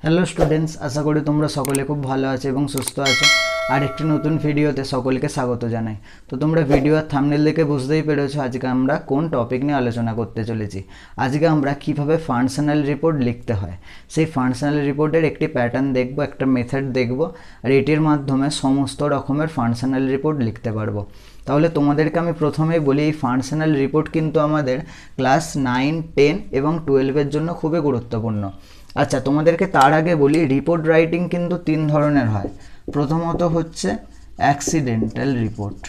Hello students, আশা করি তোমরা সকলে খুব ভালো আছো এবং সুস্থ আছো। আর একটি নতুন ভিডিওতে সকলকে স্বাগত জানাই। তো তোমরা ভিডিও আর থাম্বনেল দেখে বুঝতেই পেরেছো আজকে আমরা কোন টপিক নিয়ে আলোচনা করতে চলেছি। আজকে আমরা কিভাবে ফাংশনাল রিপোর্ট লিখতে হয় সেই ফাংশনাল রিপোর্টের একটি প্যাটার্ন দেখব, একটা মেথড দেখব, আর এটির মাধ্যমে সমস্ত রকমের ফাংশনাল রিপোর্ট লিখতে পারবো। তাহলে তোমাদেরকে আমি প্রথমেই বলি, এই ফাংশনাল রিপোর্ট কিন্তু আমাদের ক্লাস 9, 10 এবং 12-এর জন্য খুবই গুরুত্বপূর্ণ। আচ্ছা, তোমাদেরকে তার আগে বলি, রিপোর্ট রাইটিং কিন্তু 3 ধরনের হয়। প্রথমত হচ্ছে অ্যাক্সিডেন্টাল রিপোর্ট।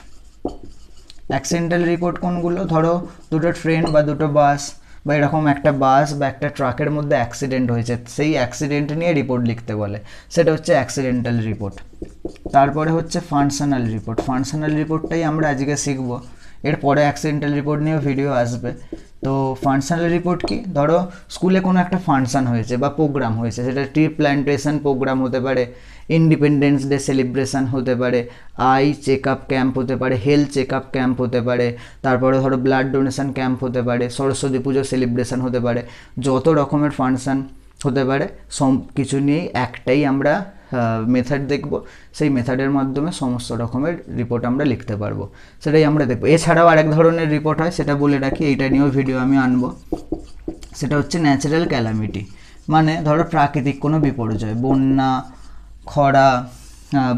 অ্যাক্সিডেন্টাল রিপোর্ট কোনগুলো? ধরো দুটো ট্রেন বা দুটো বাস বা এরকম একটা বাস বা একটা ট্রাকের মধ্যে অ্যাক্সিডেন্ট হয়েছে, সেই অ্যাক্সিডেন্ট নিয়ে রিপোর্ট লিখতে বলে, সেটা হচ্ছে অ্যাক্সিডেন্টাল রিপোর্ট। তারপরে হচ্ছে ফাংশনাল রিপোর্ট। ফাংশনাল রিপোর্টটাই আমরা আজকে শিখব। এরপরে অ্যাক্সিডেন্টাল রিপোর্ট নিয়েও ভিডিও আসবে। তো ফাংশনাল রিপোর্ট কি? ধরো স্কুলে কোনো একটা ফাংশন হয়েছে বা প্রোগ্রাম হয়েছে, সেটা ট্রি প্ল্যান্টেশন প্রোগ্রাম হতে পারে, ইন্ডিপেন্ডেন্স ডে সেলিব্রেশন হতে পারে, আই চেক আপ ক্যাম্প হতে পারে, হেলথ চেক আপ ক্যাম্প হতে পারে, তারপরে ধরো ব্লাড ডোনেশন ক্যাম্প হতে পারে, সরস্বতী পুজো সেলিব্রেশন হতে পারে। যত রকমের ফাংশন হতে পারে সব কিছু নিয়েই একটাই আমরা মেথড দেখব। সেই মেথডের মাধ্যমে সমস্ত রকমের রিপোর্ট আমরা লিখতে পারবো, সেটাই আমরা দেখবো। এছাড়াও আরেক ধরনের রিপোর্ট হয়, সেটা বলে রাখি, এইটা নিয়েও ভিডিও আমি আনবো। সেটা হচ্ছে ন্যাচারাল ক্যালামিটি, মানে ধরো প্রাকৃতিক কোনো বিপর্যয়, বন্যা, খরা,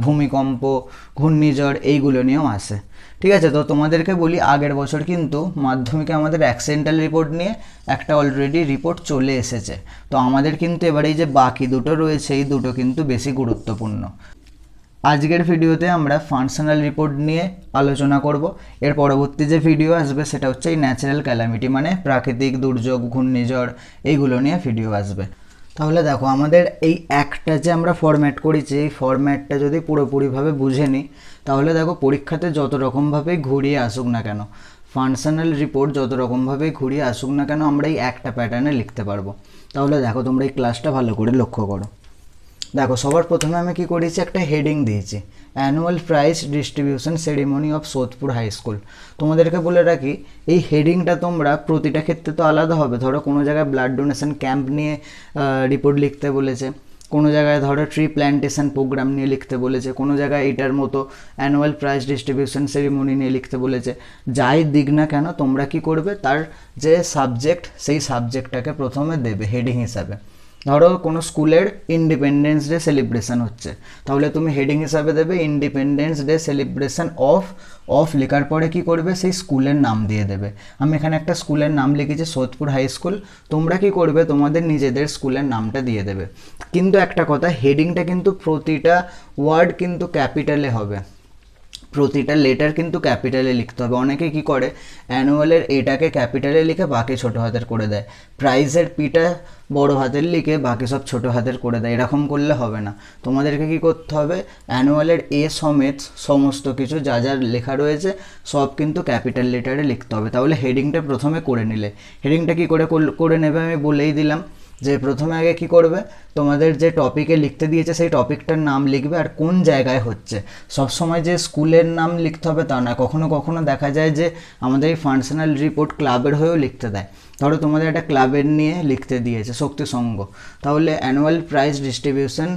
ভূমিকম্প, ঘূর্ণিঝড়, এইগুলো নিয়েও আসে। ঠিক আছে, তো তোমাদেরকে বলি, আগের বছর কিন্তু মাধ্যমিকে আমাদের অ্যাক্সিডেন্টাল রিপোর্ট নিয়ে একটা অলরেডি রিপোর্ট চলে এসেছে। তো আমাদের কিন্তু এবারে এই যে বাকি দুটো রয়েছে, এই দুটো কিন্তু বেশি গুরুত্বপূর্ণ। আজকের ভিডিওতে আমরা ফাংশনাল রিপোর্ট নিয়ে আলোচনা করব। এর পরবর্তী যে ভিডিও আসবে সেটা হচ্ছে এই ন্যাচারাল ক্যালামিটি, মানে প্রাকৃতিক দুর্যোগ, ঘূর্ণিঝড়, এইগুলো নিয়ে ভিডিও আসবে। তাহলে দেখো, আমাদের এই একটা যে আমরা ফরম্যাট করেছি, এই ফরম্যাটটা যদি পুরোপুরিভাবে বুঝে নিই, তাহলে দেখো পরীক্ষাতে যত রকমভাবেই ঘুরিয়ে আসুক না কেন, ফাংশনাল রিপোর্ট যত রকমভাবেই ঘুরিয়ে আসুক না কেন, আমরা এই একটা প্যাটার্নে লিখতে পারবো। তাহলে দেখো, তোমরা এই ক্লাসটা ভালো করে লক্ষ্য করো। দেখো, সবার প্রথমে আমি কি করেছি, একটা হেডিং দিয়েছি, annual prize distribution ceremony of Sodepur high school. তোমাদেরকে বলে রাখি, এই হেডিংটা তোমরা প্রতিটা ক্ষেত্রে তো আলাদা হবে। ধরো কোনো জায়গায় ব্লাড ডোনেশন ক্যাম্প নিয়ে রিপোর্ট লিখতে বলেছে, কোনো জায়গায় ধরো ট্রি প্ল্যান্টেশন প্রোগ্রাম নিয়ে লিখতে বলেছে, কোনো জায়গায় এটার মতো অ্যানুয়াল প্রাইজ ডিস্ট্রিবিউশন সেরিমনি নিয়ে লিখতে বলেছে। যাই দিক না কেন, তোমরা কি করবে, তার যে সাবজেক্ট, সেই সাবজেক্টটাকে প্রথমে দেবে হেডিং হিসাবে। ধরো কোনো স্কুলের ইন্ডিপেন্ডেন্স ডে সেলিব্রেশন হচ্ছে, তাহলে তুমি হেডিং হিসাবে দেবে ইন্ডিপেন্ডেন্স ডে সেলিব্রেশন অফ লেখার পরে কি করবে, সেই স্কুলের নাম দিয়ে দেবে। আমি এখানে একটা স্কুলের নাম লিখেছি, সোদপুর হাই স্কুল। তোমরা কি করবে, তোমাদের নিজেদের স্কুলের নামটা দিয়ে দেবে। কিন্তু একটা কথা, হেডিংটা কিন্তু প্রতিটা ওয়ার্ড কিন্তু ক্যাপিটালে হবে, প্রতিটা লেটার কিন্তু ক্যাপিটালে লিখতে হবে। অনেকে কি করে, অ্যানুয়ালের এটাকে ক্যাপিটালে লিখে বাকি ছোটো হাতের করে দেয়, প্রাইজের পিটা বড় হাতের লিখে বাকি সব ছোটো হাতের করে দেয়। এরকম করলে হবে না। তোমাদেরকে কি করতে হবে, অ্যানুয়ালের এ সমেত সমস্ত কিছু যা যা লেখা রয়েছে সব কিন্তু ক্যাপিটাল লেটারে লিখতে হবে। তাহলে হেডিংটা প্রথমে করে নিলে, হেডিংটা কি করে করে নেবে আমি বলেই দিলাম, যে প্রথমে আগে কি করবে, তোমাদের যে টপিকে লিখতে দিয়েছে সেই টপিকটার নাম লিখবে আর কোন জায়গায় হচ্ছে। সবসময় যে স্কুলের নাম লিখতে হবে তা না, কখনো কখনো দেখা যায় যে আমাদের এই ফাংশনাল রিপোর্ট ক্লাবের হয়েও লিখতে দেয়। ধরো তোমাদের একটা ক্লাবের নিয়ে লিখতে দিয়েছে, শক্তি সংঘ, তাহলে annual prize distribution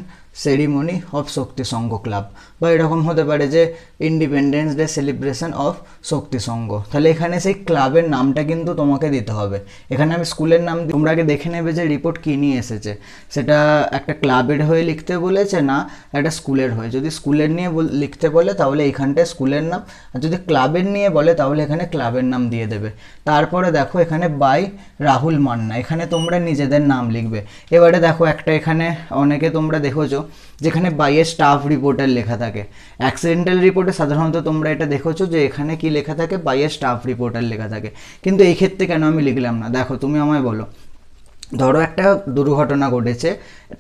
ceremony of Shakti Sangha club, বা এরকম হতে পারে যে independence day celebration of Shakti Sangha. তাহলে এখানে সেই ক্লাবের নামটা কিন্তু তোমাকে দিতে হবে। এখানে আমি স্কুলের নাম, তোমরা আগে দেখে নেবে যে রিপোর্ট কী নিয়ে এসেছে, সেটা একটা ক্লাবের হয়ে লিখতে বলেছে না একটা স্কুলের হয়ে। যদি স্কুলের নিয়ে লিখতে বলে তাহলে এখানটায় স্কুলের নাম, আর যদি ক্লাবের নিয়ে বলে তাহলে এখানে ক্লাবের নাম দিয়ে দেবে। তারপরে দেখো এখানে বাই রাহুল মান্না, এখানে তোমরা নিজেদের নাম লিখবে। এবারে দেখো একটা এখানে অনেকে তোমরা দেখেছো যেখানে বাইয়ের স্টাফ রিপোর্টার লেখা থাকে। অ্যাক্সিডেন্টাল রিপোর্টে সাধারণত তোমরা এটা দেখেছো যে এখানে কি লেখা থাকে, বাইয়ের স্টাফ রিপোর্টার লেখা থাকে। কিন্তু এই ক্ষেত্রে কেন আমি লিখলাম না, দেখো তুমি আমায় বলো। ধরো একটা দুর্ঘটনা ঘটেছে,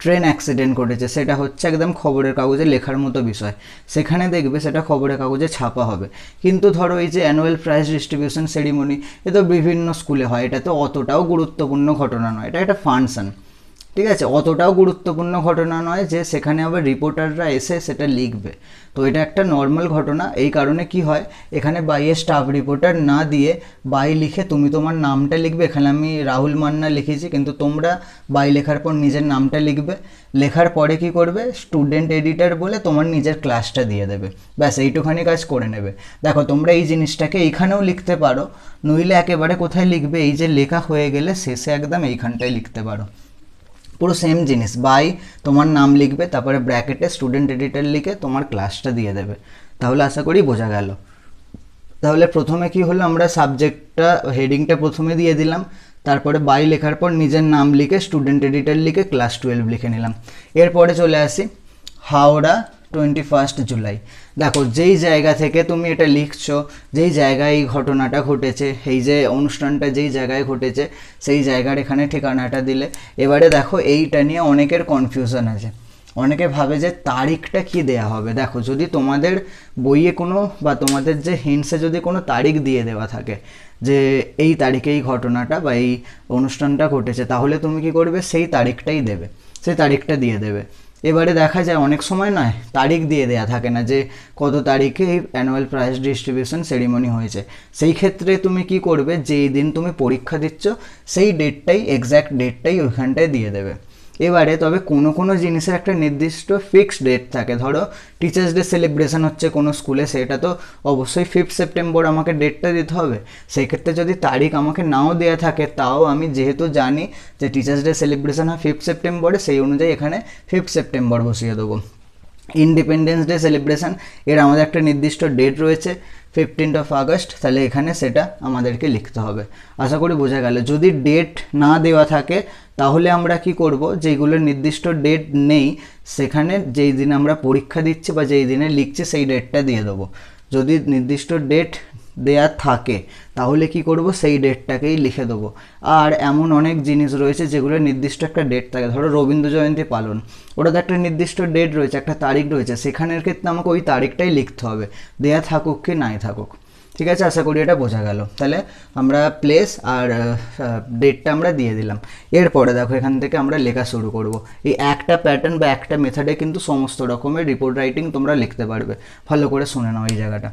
ট্রেন অ্যাক্সিডেন্ট ঘটেছে, সেটা হচ্ছে একদম খবরের কাগজে লেখার মতো বিষয়, সেখানে দেখবে সেটা খবরের কাগজে ছাপা হবে। কিন্তু ধরো এই যে অ্যানুয়াল প্রাইজ ডিস্ট্রিবিউশন সেরিমনি, এ তো বিভিন্ন স্কুলে হয়, এটা তো অতটাও গুরুত্বপূর্ণ ঘটনা নয়, এটা একটা ফাংশন। ঠিক আছে, অতটাও গুরুত্বপূর্ণ ঘটনা নয় যে সেখানে আবার রিপোর্টাররা এসে সেটা লিখবে। তো এটা একটা নর্মাল ঘটনা। এই কারণে কি হয়, এখানে বাইয়ে স্টাফ রিপোর্টার না দিয়ে বাই লিখে তুমি তোমার নামটা লিখবে। এখানে আমি রাহুল মান্না লিখেছি, কিন্তু তোমরা বাই লেখার পর নিজের নামটা লিখবে। লেখার পরে কি করবে, স্টুডেন্ট এডিটর বলে তোমার নিজের ক্লাসটা দিয়ে দেবে। ব্যাস এইটুখানি কাজ করে নেবে। দেখো তোমরা এই জিনিসটাকে এইখানেও লিখতে পারো, নইলে একেবারে কোথায় লিখবে, এই যে লেখা হয়ে গেলে শেষে একদম এইখানটায় লিখতে পারো। পুরো সেম জিনিস, বাই তোমার নাম লিখবে, তারপরে ব্র্যাকেটে স্টুডেন্ট এডিটর লিখে তোমার ক্লাসটা দিয়ে দেবে। তাহলে আশা করি বোঝা গেল। তাহলে প্রথমে কি হলো, আমরা সাবজেক্টটা হেডিংটা প্রথমে দিয়ে দিলাম, তারপরে বাই লেখার পর নিজের নাম লিখে স্টুডেন্ট এডিটর লিখে ক্লাস 12 লিখে নিলাম। এরপরে চলে আসি হাওড়া 21 জুলাই। দেখো যেই জায়গা থেকে তুমি এটা লিখছো, যেই জায়গায় এই ঘটনাটা ঘটেছে, এই যে অনুষ্ঠানটা যেই জায়গায় ঘটেছে সেই জায়গার এখানে ঠিকানাটা দিলে। এবারে দেখো এইটা নিয়ে অনেকের কনফিউশন আছে, অনেকে ভাবে যে তারিখটা কি দেয়া হবে। দেখো যদি তোমাদের বইয়ে কোনো বা তোমাদের যে হিন্টসে যদি কোনো তারিখ দিয়ে দেওয়া থাকে যে এই তারিখে এই ঘটনাটা বা এই অনুষ্ঠানটা ঘটেছে, তাহলে তুমি কি করবে, সেই তারিখটাই দেবে, সেই তারিখটা দিয়ে দেবে। এবারে দেখা যায় অনেক সময় নয় তারিখ দিয়ে দেয়া থাকে না যে কত তারিখে এই অ্যানুয়াল প্রাইজ ডিস্ট্রিবিউশন সেরিমনি হয়েছে। সেই ক্ষেত্রে তুমি কি করবে, যেই দিন তুমি পরীক্ষা দিচ্ছ সেই ডেটটাই, এক্স্যাক্ট ডেটটাই ওইখানটায় দিয়ে দেবে। এবারে তবে কোনো কোনো জিনিসের একটা নির্দিষ্ট ফিক্সড ডেট থাকে। ধরো টিচার্স ডে সেলিব্রেশন হচ্ছে কোনো স্কুলে, সেটা তো অবশ্যই 5 সেপ্টেম্বর আমাকে ডেটটা দিতে হবে। সেই ক্ষেত্রে যদি তারিখ আমাকে নাও দেওয়া থাকে, তাও আমি যেহেতু জানি যে টিচার্স ডে সেলিব্রেশন হয় 5 সেপ্টেম্বরে, সেই অনুযায়ী এখানে 5 সেপ্টেম্বর বসিয়ে দেবো। ইন্ডিপেন্ডেন্স ডে সেলিব্রেশন, এর আমাদের একটা নির্দিষ্ট ডেট রয়েছে 15 আগস্ট, তাহলে এখানে সেটা আমাদেরকে লিখতে হবে। আশা করি বোঝা গেল। যদি ডেট না দেওয়া থাকে তাহলে আমরা কি করব, যেইগুলোর নির্দিষ্ট ডেট নেই সেখানে যেই দিন আমরা পরীক্ষা দিচ্ছি বা যেই দিনে লিখছি সেই ডেটটা দিয়ে দেবো। যদি নির্দিষ্ট ডেট দেয়া থাকে তাহলে কি করব, সেই ডেটটাকেই লিখে দেবো। আর এমন অনেক জিনিস রয়েছে যেগুলোর নির্দিষ্ট একটা ডেট থাকে, ধরো রবীন্দ্র জয়ন্তী পালন, ওটা তো একটা নির্দিষ্ট ডেট রয়েছে, একটা তারিখ রয়েছে, সেখানের ক্ষেত্রে আমাকে ওই তারিখটাই লিখতে হবে, দেয়া থাকুক কি নাই থাকুক। ঠিক আছে, আশা করি এটা বোঝা গেল। তাহলে আমরা প্লেস আর ডেটটা আমরা দিয়ে দিলাম। এরপরে দেখো এখান থেকে আমরা লেখা শুরু করব। এই একটা প্যাটার্ন বা একটা মেথডে কিন্তু সমস্ত রকমের রিপোর্ট রাইটিং তোমরা লিখতে পারবে। ভালো করে শুনে নাও এই জায়গাটা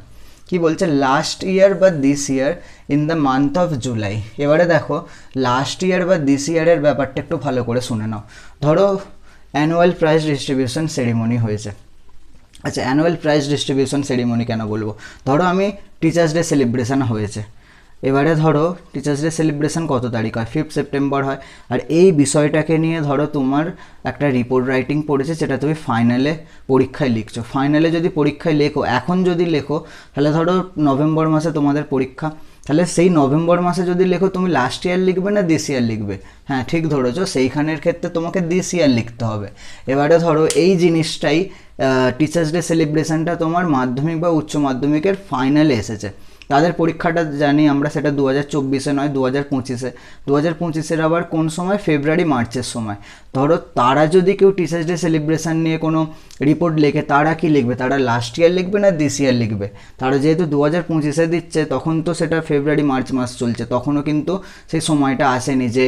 কি বলছে, লাস্ট ইয়ার বা this year in the month of July. এবারে দেখো লাস্ট ইয়ার বা দিস ইয়ারের ব্যাপারটা একটু ভালো করে শুনে নাও। ধরো অ্যানুয়াল প্রাইজ ডিস্ট্রিবিউশন সেরিমনি হয়েছে। আচ্ছা, অ্যানুয়াল প্রাইজ ডিস্ট্রিবিউশন সেরিমনি কেন বলবো, ধরো আমি টিচার্স ডে সেলিব্রেশন হয়েছে। এবারে ধরো টিচার্স ডে সেলিব্রেশন কত তারিখ হয়, 5 সেপ্টেম্বর হয়। আর এই বিষয়টাকে নিয়ে ধরো তোমার একটা রিপোর্ট রাইটিং পড়েছে, যেটা তুমি ফাইনালে পরীক্ষায় লিখছো। ফাইনালে যদি পরীক্ষায় লেখো, এখন যদি লেখো, তাহলে ধরো নভেম্বর মাসে তোমাদের পরীক্ষা, তাহলে সেই নভেম্বর মাসে যদি লেখো তুমি লাস্ট ইয়ার লিখবে না দিস ইয়ার লিখবে? হ্যাঁ ঠিক ধরেছো, সেইখানের ক্ষেত্রে তোমাকে দিস ইয়ার লিখতে হবে। এবারে ধরো এই জিনিসটাই টিচার্স ডে সেলিব্রেশনটা তোমার মাধ্যমিক বা উচ্চ মাধ্যমিকের ফাইনালে এসেছে। তাদের পরীক্ষাটা জানি আমরা, সেটা 2024-এ নয় 2025-এ। 2025-এর আবার কোন সময়, ফেব্রুয়ারি মার্চের সময়। ধরো তারা যদি কেউ টিচার্স ডে সেলিব্রেশন নিয়ে কোনো রিপোর্ট লেখে, তারা কি লিখবে, তারা লাস্ট ইয়ার লিখবে না দিস ইয়ার লিখবে? তারা যেহেতু 2025-এ দিচ্ছে, তখন তো সেটা ফেব্রুয়ারি মার্চ মাস চলছে, তখনও কিন্তু সেই সময়টা আসেনি যে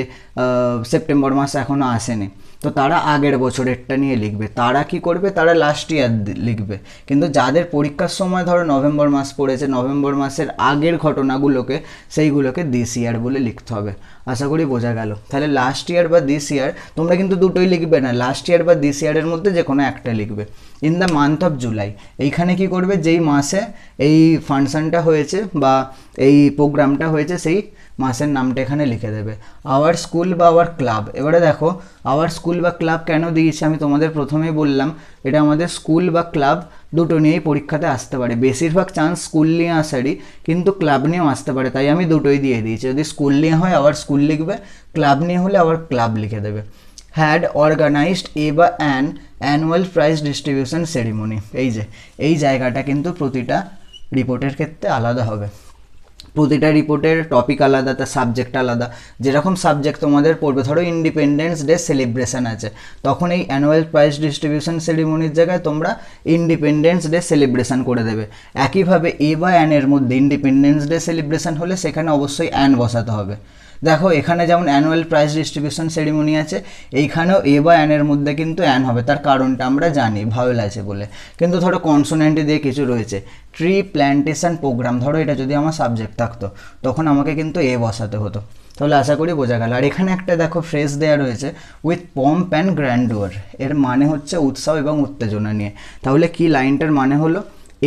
সেপ্টেম্বর মাস এখনও আসেনি। তো তারা আগের বছরেরটা নিয়ে লিখবে। তারা কি করবে, তারা লাস্ট ইয়ার লিখবে। কিন্তু যাদের পরীক্ষার সময় ধরো নভেম্বর মাস পড়েছে, নভেম্বর মাসের আগের ঘটনাগুলোকে সেইগুলোকে দিস ইয়ার বলে লিখতে হবে। আশা করি বোঝা গেল। তাহলে লাস্ট ইয়ার বা দিস ইয়ার তোমরা কিন্তু দুটোই লিখবে না, লাস্ট ইয়ার বা দিস ইয়ারের মধ্যে যে কোনো একটা লিখবে। In the month of July, এইখানে কি করবে, যেই মাসে এই ফাংশনটা হয়েছে বা এই প্রোগ্রামটা হয়েছে সেই মাসের নামটা এখানে লিখে দেবে। আওয়ার স্কুল বা আওয়ার ক্লাব। এবারে দেখো আওয়ার স্কুল বা ক্লাব কেন দিয়েছি, আমি তোমাদের প্রথমেই বললাম এটা আমাদের স্কুল বা ক্লাব দুটো নিয়েই পরীক্ষাতে আসতে পারে। বেশিরভাগ চান্স স্কুল নিয়ে আসারই, কিন্তু ক্লাব নিয়েও আসতে পারে, তাই আমি দুটোই দিয়ে দিয়েছি। যদি স্কুল নিয়ে হয় আবার স্কুল লিখবে, ক্লাব নিয়ে হলে আবার ক্লাব লিখে দেবে। হ্যাড অর্গানাইজড এ বা an annual prize distribution ceremony. এই যে এই জায়গাটা কিন্তু প্রতিটা রিপোর্টের ক্ষেত্রে আলাদা হবে। প্রতিটা রিপোর্টের টপিক আলাদা, তার সাবজেক্ট আলাদা। যেরকম সাবজেক্ট তোমাদের পড়বে, ধরো ইন্ডিপেন্ডেন্স ডে সেলিব্রেশন আছে, তখন এই অ্যানুয়াল প্রাইজ ডিস্ট্রিবিউশন সেরিমনির জায়গায় তোমরা ইন্ডিপেন্ডেন্স ডে সেলিব্রেশন করে দেবে। একইভাবে এ বা অ্যানের মধ্যে ইন্ডিপেন্ডেন্স ডে সেলিব্রেশন হলে সেখানে অবশ্যই অ্যান বসাতে হবে। দেখো এখানে যেমন অ্যানুয়াল প্রাইজ ডিস্ট্রিবিউশন সেরিমনি আছে, এইখানেও এ বা অ্যানের মধ্যে কিন্তু অ্যান হবে, তার কারণটা আমরা জানি ভাওয়েল আছে বলে। কিন্তু ধরো কনসোনেন্ট দিয়ে কিছু রয়েছে, ট্রি প্ল্যান্টেশন প্রোগ্রাম, ধরো এটা যদি আমার সাবজেক্ট থাকতো তখন আমাকে কিন্তু এ বসাতে হতো। তাহলে আশা করি বোঝা গেল। আর এখানে একটা দেখো ফ্রেজ দেওয়া রয়েছে উইথ পম্প অ্যান্ড গ্র্যান্ডুয়ার, এর মানে হচ্ছে উৎসাহ এবং উত্তেজনা নিয়ে। তাহলে কি লাইনটার মানে হলো,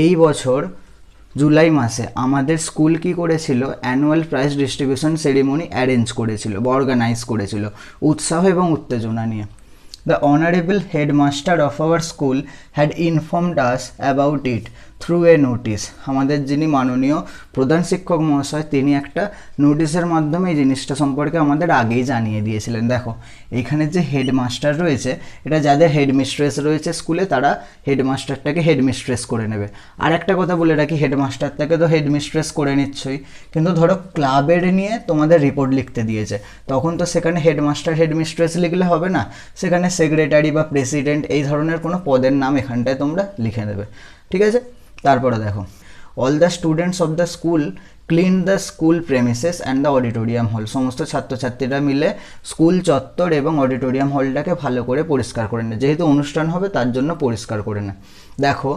এই বছর জুলাই মাসে আমাদের স্কুল কি করেছিল, annual prize distribution ceremony arrange করেছিল বা অর্গানাইজ করেছিল উৎসাহ এবং উত্তেজনা নিয়ে। The honorable headmaster of our school had informed us about it through a notice. আমাদের যিনি মাননীয় প্রধান শিক্ষক মহাশয়, তিনি একটা নোটিশের মাধ্যমে এই জিনিসটা সম্পর্কে আমাদের আগেই জানিয়ে দিয়েছিলেন। দেখো এইখানে যে হেডমাস্টার রয়েছে, এটা যাদের হেডমিস্ট্রেস রয়েছে স্কুলে তারা হেডমাস্টারটাকে হেডমিস্ট্রেস করে নেবে। আর একটা কথা বলে রাখি, হেডমাস্টারটাকে তো হেডমিস্ট্রেস করে নিচ্ছই, কিন্তু ধরো ক্লাবের নিয়ে তোমাদের রিপোর্ট লিখতে দিয়েছে, তখন তো সেখানে হেডমাস্টার হেডমিস্ট্রেস লিখলে হবে না, সেখানে সেক্রেটারি বা প্রেসিডেন্ট এই ধরনের কোনো পদের নাম এখানটায় তোমরা লিখে দেবে, ঠিক আছে। তারপরে দেখো, all the students of the school clean the school premises and the auditorium হল। সমস্ত ছাত্রছাত্রীরা মিলে স্কুল চত্বর এবং অডিটোরিয়াম হলটাকে ভালো করে পরিষ্কার করে নেয়, যেহেতু অনুষ্ঠান হবে তার জন্য পরিষ্কার করে নেয়। দেখো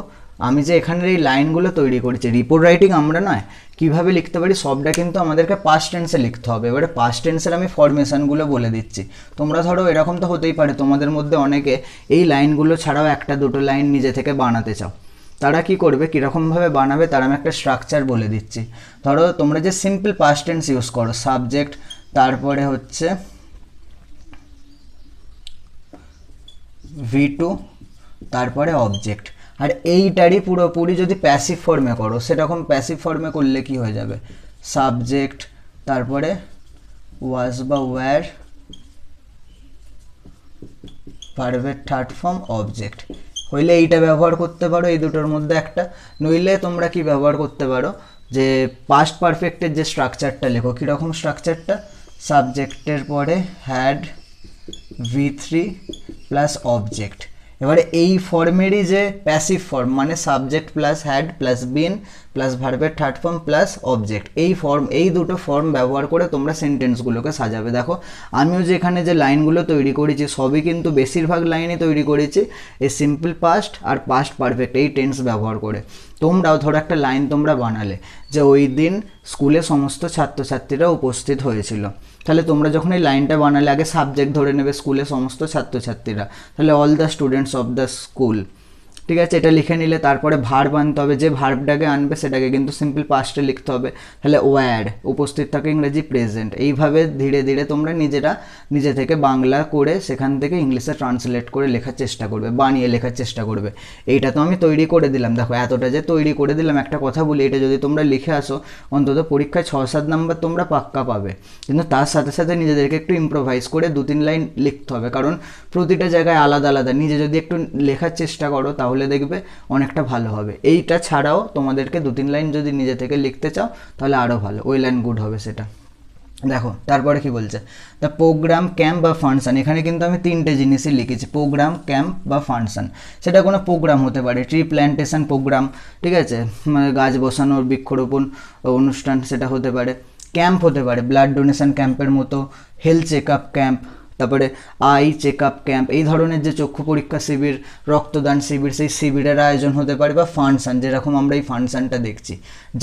আমি যে এখানের এই লাইনগুলো তৈরি করেছি, রিপোর্ট রাইটিং আমরা নয় কীভাবে লিখতে পারি সবটা কিন্তু আমাদেরকে পাস্ট টেন্সে লিখতে হবে। এবারে পাস্ট টেন্সের আমি ফরমেশনগুলো বলে দিচ্ছি। তোমরা ধরো এরকম তো হতেই পারে তোমাদের মধ্যে অনেকে এই লাইনগুলো ছাড়াও একটা দুটো লাইন নিজে থেকে বানাতে চাও, তারা কি করবে, কীরকমভাবে বানাবে তার আমি একটা স্ট্রাকচার বলে দিচ্ছি। ধরো তোমরা যে সিম্পল পাস্ট টেন্স ইউজ করো, সাবজেক্ট, তারপরে হচ্ছে V2, তারপরে অবজেক্ট, আর এইটারই পুরোপুরি যদি প্যাসিভ ফর্মে করো, সেরকম প্যাসিভ ফর্মে করলে কি হয়ে যাবে, সাবজেক্ট, তারপরে ওয়াজ বা ওয়্যার, ভার্বের থার্ড ফর্ম অবজেক্ট। হইলে এইটা ব্যবহার করতে পারো এই দুটোর মধ্যে একটা, নইলে তোমরা কি ব্যবহার করতে পারো, যে পাস্ট পারফেক্টের যে স্ট্রাকচারটা লেখো, কীরকম স্ট্রাকচারটা, সাবজেক্টের পরে হ্যাড V3 প্লাস অবজেক্ট। এবারে এই ফর্মেরই যে প্যাসিভ ফর্ম, মানে subject plus had plus been plus ভার্বের থার্ড ফর্ম প্লাস অবজেক্ট, এই দুটো ফর্ম ব্যবহার করে তোমরা সেন্টেন্সগুলোকে সাজাবে। দেখো আমিও যে এখানে যে লাইনগুলো তৈরি করেছি সবই কিন্তু বেশিরভাগ লাইনই তৈরি করেছি এই সিম্পল পাস্ট আর পাস্ট পারফেক্ট এই টেন্স ব্যবহার করে। তোমরাও ধরো একটা লাইন তোমরা বানালে যে ওই দিন স্কুলে সমস্ত ছাত্রছাত্রীরা উপস্থিত হয়েছিল, তাহলে তোমরা যখন এই লাইনটা বানালে আগে সাবজেক্ট ধরে নেবে স্কুলে সমস্ত ছাত্রছাত্রীরা, তাহলে all the students of the school, ঠিক আছে, এটা লিখে নিলে তারপরে ভার্ব আনতে হবে, যে ভার্বটাকে আনবে সেটাকে কিন্তু সিম্পল পাস্টে লিখতে হবে, তাহলে ওয়্যার, উপস্থিত থাকে ইংরেজি প্রেজেন্ট। এইভাবে ধীরে ধীরে তোমরা নিজে থেকে বাংলা করে সেখান থেকে ইংলিশে ট্রান্সলেট করে লেখার চেষ্টা করবে, বানিয়ে লেখার চেষ্টা করবে। এইটা তো আমি তৈরি করে দিলাম, দেখো এতটা যে তৈরি করে দিলাম, একটা কথা বলি, এটা যদি তোমরা লিখে আসো অন্তত পরীক্ষায় 6-7 নাম্বার তোমরা পাক্কা পাবে, কিন্তু তার সাথে সাথে নিজেদেরকে একটু ইম্প্রোভাইজ করে 2-3 লাইন লিখতে হবে, কারণ প্রতিটা জায়গায় আলাদা আলাদা, নিজে যদি একটু লেখার চেষ্টা করো তাহলে দেখবে অনেকটা ভালো হবে। এইটা ছাড়াও তোমাদেরকে 2-3 লাইন যদি নিজে থেকে লিখতে চাও তাহলে আরও ভালো, ওয়েল অ্যান্ড গুড হবে সেটা। দেখো তারপরে কি বলছে, দ্য প্রোগ্রাম, ক্যাম্প বা ফাংশন, এখানে কিন্তু আমি 3টে জিনিসই লিখেছি, প্রোগ্রাম, ক্যাম্প বা ফাংশন। সেটা কোনো প্রোগ্রাম হতে পারে, ট্রি প্ল্যান্টেশন প্রোগ্রাম, ঠিক আছে, গাছ বসানোর বৃক্ষরোপণ অনুষ্ঠান সেটা হতে পারে, ক্যাম্প হতে পারে ব্লাড ডোনেশন ক্যাম্পের মতো, হেলথ চেক আপ ক্যাম্প, তারপরে আই চেক আপ ক্যাম্প, এই ধরনের যে চক্ষু পরীক্ষা শিবির, রক্তদান শিবির, সেই শিবিরের আয়োজন হতে পারে, বা ফাংশন, যেরকম আমরা এই ফাংশনটা দেখছি।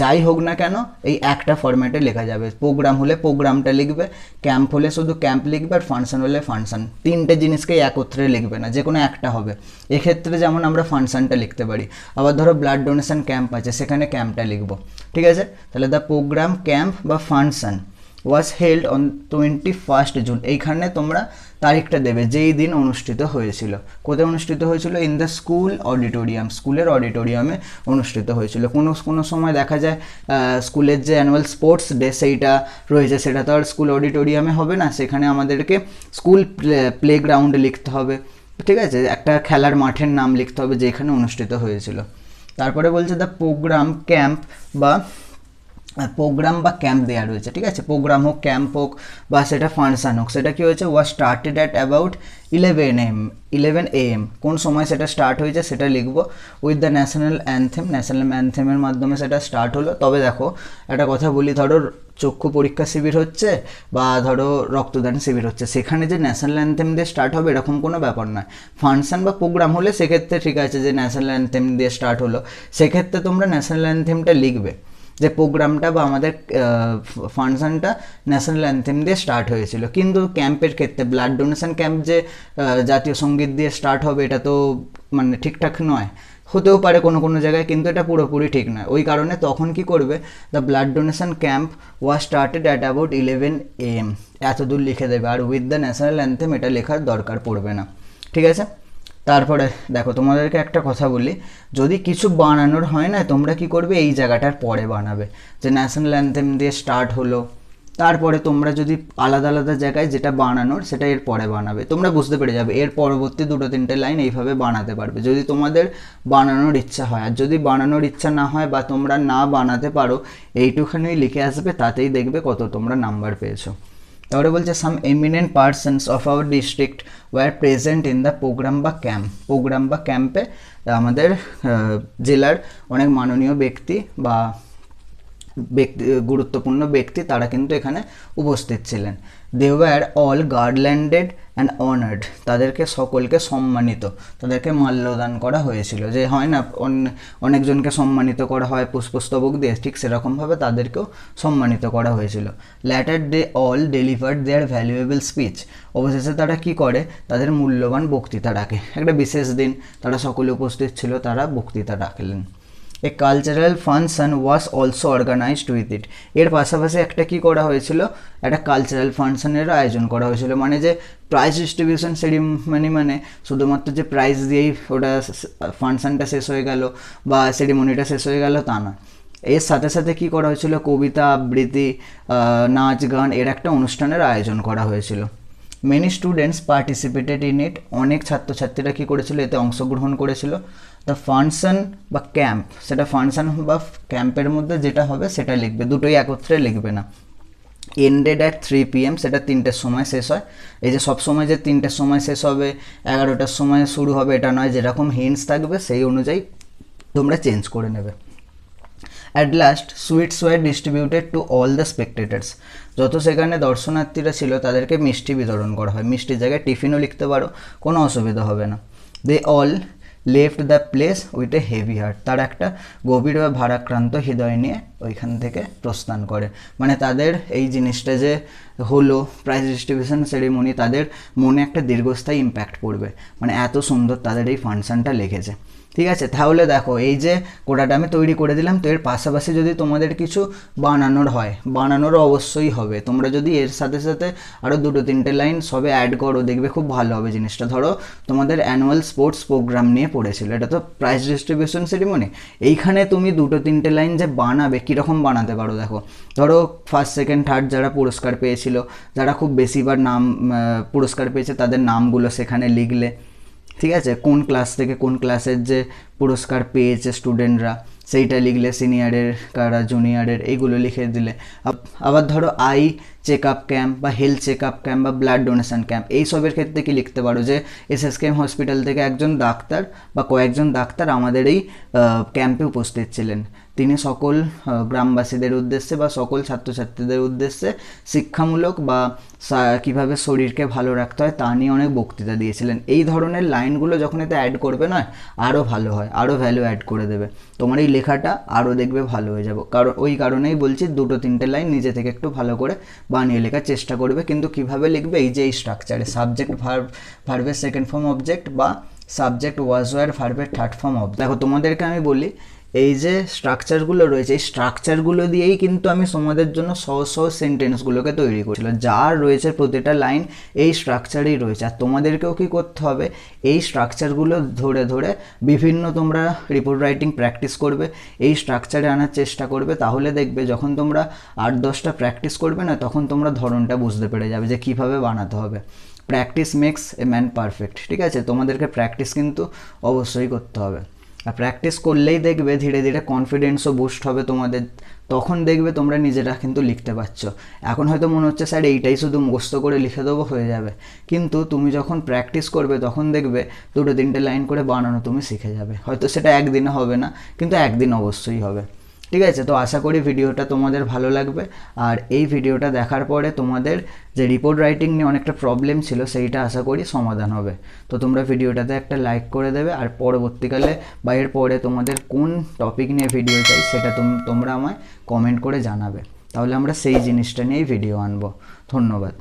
যাই হোক না কেন এই একটা ফরম্যাটে লেখা যাবে, প্রোগ্রাম হলে প্রোগ্রামটা লিখবে, ক্যাম্প হলে শুধু ক্যাম্প লিখবে, আর ফাংশন হলে ফাংশন। 3টে জিনিসকেই একত্রে লিখবে না, যে কোনো একটা হবে। এক্ষেত্রে যেমন আমরা ফাংশনটা লিখতে পারি, আবার ধরো ব্লাড ডোনেশন ক্যাম্প আছে সেখানে ক্যাম্পটা লিখবো, ঠিক আছে। তাহলে দ্য প্রোগ্রাম, ক্যাম্প বা function was held on 21 June, এইখানে তোমরা তারিখটা দেবে যেই দিন অনুষ্ঠিত হয়েছিল। কোথায় অনুষ্ঠিত হয়েছিল, ইন দ্য স্কুল অডিটোরিয়াম, স্কুলের অডিটোরিয়ামে অনুষ্ঠিত হয়েছিল। কোনো সময় দেখা যায় স্কুলের যে অ্যানুয়াল স্পোর্টস ডে সেইটা রয়েছে, সেটা তো আর স্কুল অডিটোরিয়ামে হবে না, সেখানে আমাদেরকে স্কুল প্লেগ্রাউন্ডে লিখতে হবে, ঠিক আছে, একটা খেলার মাঠের নাম লিখতে হবে যেখানে অনুষ্ঠিত হয়েছিল। তারপরে বলছে দ্য প্রোগ্রাম, ক্যাম্প বা ক্যাম্প দেওয়া রয়েছে, ঠিক আছে, প্রোগ্রাম হোক, ক্যাম্প হোক বা সেটা ফাংশন হোক, সেটা কি হয়েছে, was started at about 11 AM, কোন সময় সেটা স্টার্ট হয়েছে সেটা লিখবো, with the national anthem, national অ্যানথেমের মাধ্যমে সেটা স্টার্ট হলো। তবে দেখো একটা কথা বলি, ধরো চক্ষু পরীক্ষা শিবির হচ্ছে বা ধরো রক্তদান শিবির হচ্ছে, সেখানে যে ন্যাশনাল অ্যানথেম দিয়ে স্টার্ট হবে এরকম কোনো ব্যাপার নয়। ফাংশন বা প্রোগ্রাম হলে সেক্ষেত্রে ঠিক আছে যে ন্যাশনাল অ্যানথেম দিয়ে স্টার্ট হলো, সেক্ষেত্রে তোমরা ন্যাশনাল অ্যানথেমটা লিখবে যে প্রোগ্রামটা বা আমাদের ফাংশনটা ন্যাশনাল অ্যানথেম দিয়ে স্টার্ট হয়েছিল। কিন্তু ক্যাম্পের ক্ষেত্রে ব্লাড ডোনেশন ক্যাম্প যে জাতীয় সঙ্গীত দিয়ে স্টার্ট হবে এটা তো মানে ঠিকঠাক নয়, হতেও পারে কোনো কোনো জায়গায়, কিন্তু এটা পুরোপুরি ঠিক নয়। ওই কারণে তখন কি করবে, the blood donation camp was started at about 11 AM, এত দূর লিখে দেবে, আর উইথ দ্য ন্যাশনাল অ্যানথেম এটা লেখার দরকার পড়বে না, ঠিক আছে। তারপরে দেখো তোমাদেরকে একটা কথা বলি, যদি কিছু বানানোর হয় না তোমরা কি করবে, এই জায়গাটার পরে বানাবে যে ন্যাশনাল অ্যানথেম দিয়ে স্টার্ট হলো, তারপরে তোমরা যদি আলাদা আলাদা জায়গায় যেটা বানানোর সেটা এর পরে বানাবে, তোমরা বুঝতে পেরে যাবে এর পরবর্তী 2-3টে লাইন এইভাবে বানাতে পারবে যদি তোমাদের বানানোর ইচ্ছা হয়। আর যদি বানানোর ইচ্ছা না হয় বা তোমরা না বানাতে পারো, এইটুখানি লিখে আসবে, তাতেই দেখবে কত তোমরা নাম্বার পেয়েছো। তারপরে বলছে some eminent persons of our district were present in the program বা ক্যাম্প, প্রোগ্রাম বা ক্যাম্পে আমাদের জেলার অনেক মাননীয় ব্যক্তি বা গুরুত্বপূর্ণ ব্যক্তি তারা কিন্তু এখানে উপস্থিত ছিলেন। They were all garlanded and honoured, তাদেরকে সকলকে সম্মানিত, তাদেরকে মাল্যদান করা হয়েছিল, যে হয় না অনেকজনকে সম্মানিত করা হয় পুষ্পস্তবক দিয়ে, ঠিক সেরকমভাবে তাদেরকেও সম্মানিত করা হয়েছিল। Later they all delivered their valuable speech, অবশেষে তারা কি করে, তাদের মূল্যবান বক্তৃতা রাখে, একটা বিশেষ দিন তারা সকলে উপস্থিত ছিল, তারা বক্তৃতা রাখলেন। A cultural function was also organized with it, এর পাশাপাশি একটা কি করা হয়েছিল, একটা কালচারাল ফাংশনেরও আয়োজন করা হয়েছিল। মানে যে প্রাইজ ডিস্ট্রিবিউশন সেরিমনি মানে শুধুমাত্র যে প্রাইজ দিয়েই ওটা ফাংশনটা শেষ হয়ে গেল বা সেরিমনিটা শেষ হয়ে গেল তা না, এর সাথে সাথে কি করা হয়েছিল, কবিতা আবৃত্তি, নাচ গান, এর একটা অনুষ্ঠানের আয়োজন করা হয়েছিল। Many students participated in it, অনেক ছাত্রছাত্রীরা কী করেছিল, এতে অংশগ্রহণ করেছিল। দ্য ফাংশন বা ক্যাম্প, সেটা ফাংশন বা ক্যাম্পের মধ্যে যেটা হবে সেটা লিখবে, দুটোই একত্রে লিখবে না। এন্ডেড অ্যাট 3 PM, সেটা 3টের সময় শেষ হয়। এই যে সব সময় যে 3টের সময় শেষ হবে 11টার সময় শুরু হবে এটা নয়, যেরকম হিন্টস থাকবে সেই অনুযায়ী তোমরা চেঞ্জ করে নেবে। At last sweets were distributed to all the spectators, যত সেখানে দর্শনার্থীরা ছিল তাদেরকে মিষ্টি বিতরণ করা হয়, মিষ্টির জায়গায় টিফিনও লিখতে পারো, কোনো অসুবিধা হবে না। They all left the place with a heavy heart, তারা একটা গভীর বা ভারাক্রান্ত হৃদয় নিয়ে ওইখান থেকে প্রস্থান করে। মানে তাদের এই জিনিসটা যে হলো প্রাইজ ডিস্ট্রিবিউশন সেরিমনি, তাদের মনে একটা দীর্ঘস্থায়ী ইম্প্যাক্ট পড়বে, মানে এত সুন্দর তাদের এই ফাংশনটা লিখেছে, ঠিক আছে। তাহলে দেখো এই যে কোটাটা আমি তৈরি করে দিলাম, তো এর পাশাপাশি যদি তোমাদের কিছু বানানোর হয়, বানানোরও অবশ্যই হবে, তোমরা যদি এর সাথে সাথে আরও 2-3টে লাইন সবে অ্যাড করো দেখবে খুব ভালো হবে জিনিসটা। ধরো তোমাদের অ্যানুয়াল স্পোর্টস প্রোগ্রাম নিয়ে পড়েছিল, এটা তো প্রাইজ ডিস্ট্রিবিউশন সেরিমনি, এইখানে তুমি 2-3টে লাইন যে বানাবে কীরকম বানাতে পারো দেখো। ধরো ফার্স্ট সেকেন্ড থার্ড যারা পুরস্কার পেয়েছিল, যারা খুব বেশিবার পুরস্কার পেয়েছে তাদের নামগুলো সেখানে লিখলে, ঠিক আছে। কোন ক্লাস থেকে কোন ক্লাসের যে পুরস্কার পেয়েছে স্টুডেন্টরা সেইটা লিখলে, সিনিয়রের কারা জুনিয়রের এইগুলো লিখে দিলে। আবার ধরো আই চেক আপ ক্যাম্প বা হেলথ চেক আপ ক্যাম্প বা ব্লাড ডোনেশন ক্যাম্প, এইসবের ক্ষেত্রে কি লিখতে পারো যে SSKM হসপিটাল থেকে একজন ডাক্তার বা কয়েকজন ডাক্তার আমাদের এই ক্যাম্পে উপস্থিত ছিলেন, তিনি সকল গ্রামবাসীদের উদ্দেশ্যে বা সকল ছাত্রছাত্রীদের উদ্দেশ্যে শিক্ষামূলক বা কীভাবে শরীরকে ভালো রাখতে হয় তা নিয়ে অনেক বক্তৃতা দিয়েছিলেন। এই ধরনের লাইনগুলো যখন এতে অ্যাড করবে না আরও ভালো হয়, আরও ভ্যালু অ্যাড করে দেবে, তোমার এই লেখাটা আরও দেখবে ভালো হয়ে যাবে। কারণ ওই কারণেই বলছি 2-3টে লাইন নিজে থেকে একটু ভালো করে বানিয়ে লেখার চেষ্টা করবে। কিন্তু কিভাবে লিখবে, এই যে এই স্ট্রাকচারে সাবজেক্ট ভার্বের সেকেন্ড ফর্ম অবজেক্ট বা সাবজেক্ট ওয়াজ ওয়ার ভার্বের থার্ড ফর্ম অবজেক্ট। দেখো তোমাদেরকে আমি বলি এই যে স্ট্রাকচারগুলো রয়েছে, এই স্ট্রাকচারগুলো দিয়েই কিন্তু আমি তোমাদের জন্য সহজ সহজ সেন্টেন্সগুলোকে তৈরি করছিলাম। যা রয়েছে প্রতিটা লাইন এই স্ট্রাকচারেই রয়েছে, আর তোমাদেরকেও কী করতে হবে, এই স্ট্রাকচারগুলো ধরে ধরে বিভিন্ন তোমরা রিপোর্ট রাইটিং প্র্যাকটিস করবে, এই স্ট্রাকচারে আনার চেষ্টা করবে। তাহলে দেখবে যখন তোমরা 8-10টা প্র্যাকটিস করবে না, তখন তোমরা ধরনটা বুঝতে পেরে যাবে যে কীভাবে বানাতে হবে। Practice makes a man perfect, ঠিক আছে। তোমাদেরকে প্র্যাকটিস কিন্তু অবশ্যই করতে হবে, আর প্র্যাকটিস করলেই দেখবে ধীরে ধীরে কনফিডেন্সও বুস্ট হবে তোমাদের, তখন দেখবে তোমরা নিজেরা কিন্তু লিখতে পারছো। এখন হয়তো মনে হচ্ছে স্যার এইটাই শুধু মুখস্থ করে লিখে দেবো হয়ে যাবে, কিন্তু তুমি যখন প্র্যাকটিস করবে তখন দেখবে 2-3টে লাইন করে বানানো তুমি শিখে যাবে। হয়তো সেটা একদিনে হবে না, কিন্তু একদিন অবশ্যই হবে। ঠিক আছে, তো আশা করি ভিডিওটা তোমাদের ভালো লাগবে। আর এই ভিডিওটা দেখার পরে তোমাদের যে রিপোর্ট রাইটিং নিয়ে অনেকটা প্রবলেম ছিল সেইটা আশা করি সমাধান হবে। তো তোমরা ভিডিওটাতে একটা লাইক করে দেবে, আর পরবর্তীকালে বা এর পরে তোমাদের কোন টপিক নিয়ে ভিডিও চাই সেটা তোমরা আমায় কমেন্ট করে জানাবে, তাহলে আমরা সেই জিনিসটা নিয়েই ভিডিও আনবো। ধন্যবাদ।